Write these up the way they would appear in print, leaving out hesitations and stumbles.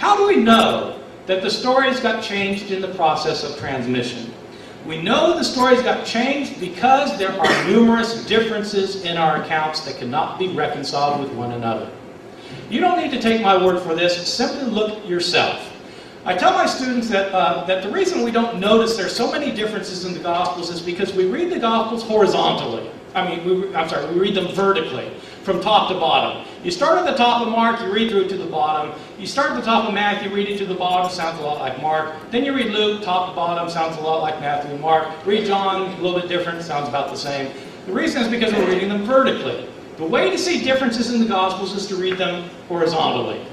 How do we know that the stories got changed in the process of transmission? We know the stories got changed because there are numerous differences in our accounts that cannot be reconciled with one another. You don't need to take my word for this, simply look yourself. I tell my students that, that the reason we don't notice there's so many differences in the Gospels is because we read the Gospels horizontally. We read them vertically, from top to bottom. You start at the top of Mark, you read through to the bottom. You start at the top of Matthew, read it to the bottom, sounds a lot like Mark. Then you read Luke, top to bottom, sounds a lot like Matthew and Mark. Read John, a little bit different, sounds about the same. The reason is because we're reading them vertically. The way to see differences in the Gospels is to read them horizontally.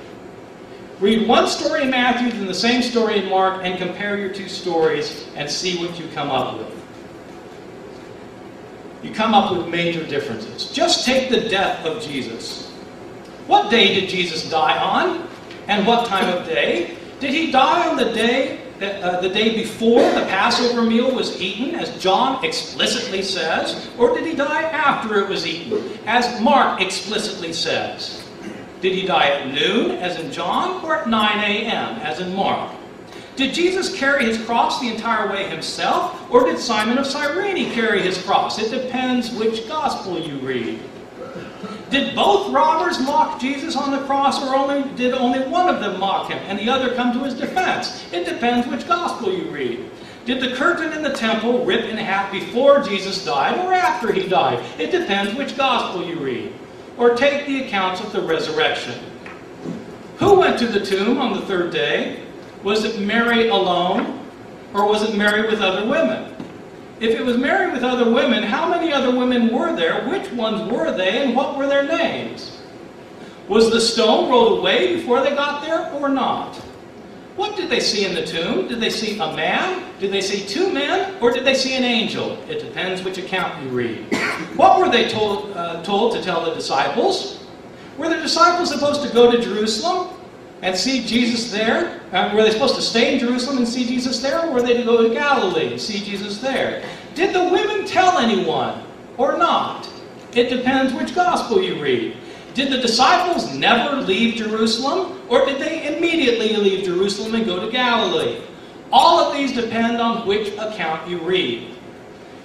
Read one story in Matthew, then the same story in Mark, and compare your two stories and see what you come up with. You come up with major differences. Just take the death of Jesus. What day did Jesus die on? And what time of day? Did he die on the day before the Passover meal was eaten, as John explicitly says? Or did he die after it was eaten, as Mark explicitly says? Did he die at noon, as in John, or at 9 a.m., as in Mark? Did Jesus carry his cross the entire way himself, or did Simon of Cyrene carry his cross? It depends which gospel you read. Did both robbers mock Jesus on the cross, or did only one of them mock him and the other come to his defense? It depends which gospel you read. Did the curtain in the temple rip in half before Jesus died or after he died? It depends which gospel you read. Or take the accounts of the resurrection. Who went to the tomb on the third day? Was it Mary alone, or was it Mary with other women? If it was Mary with other women, how many other women were there? Which ones were they, and what were their names? Was the stone rolled away before they got there, or not? What did they see in the tomb? Did they see a man? Did they see two men? Or did they see an angel? It depends which account you read. What were they told to tell the disciples? Were the disciples supposed to go to Jerusalem and see Jesus there? Were they supposed to stay in Jerusalem and see Jesus there? Or were they to go to Galilee and see Jesus there? Did the women tell anyone or not? It depends which gospel you read. Did the disciples never leave Jerusalem? Or did they immediately leave Jerusalem and go to Galilee? All of these depend on which account you read.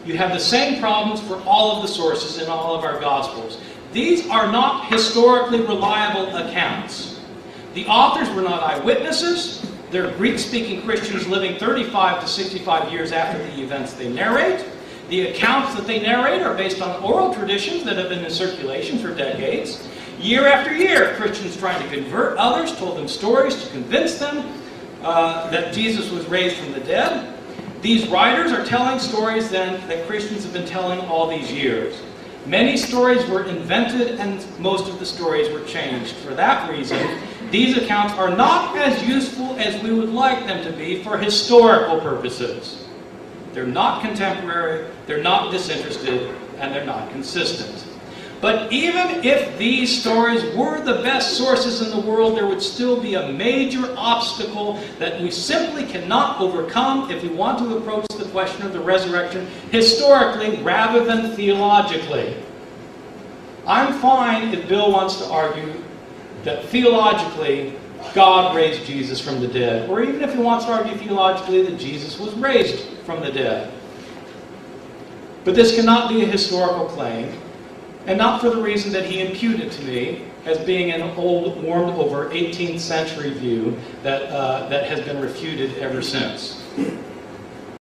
You have the same problems for all of the sources in all of our Gospels. These are not historically reliable accounts. The authors were not eyewitnesses. They're Greek-speaking Christians living 35 to 65 years after the events they narrate. The accounts that they narrate are based on oral traditions that have been in circulation for decades. Year after year, Christians trying to convert others told them stories to convince them that Jesus was raised from the dead. These writers are telling stories then that Christians have been telling all these years. Many stories were invented and most of the stories were changed. For that reason, these accounts are not as useful as we would like them to be for historical purposes. They're not contemporary, they're not disinterested, and they're not consistent. But even if these stories were the best sources in the world, there would still be a major obstacle that we simply cannot overcome if we want to approach the question of the resurrection historically rather than theologically. I'm fine if Bill wants to argue that theologically God raised Jesus from the dead, or even if he wants to argue theologically that Jesus was raised from the dead. But this cannot be a historical claim, and not for the reason that he imputed to me as being an old, warmed over 18th century view that has been refuted ever since.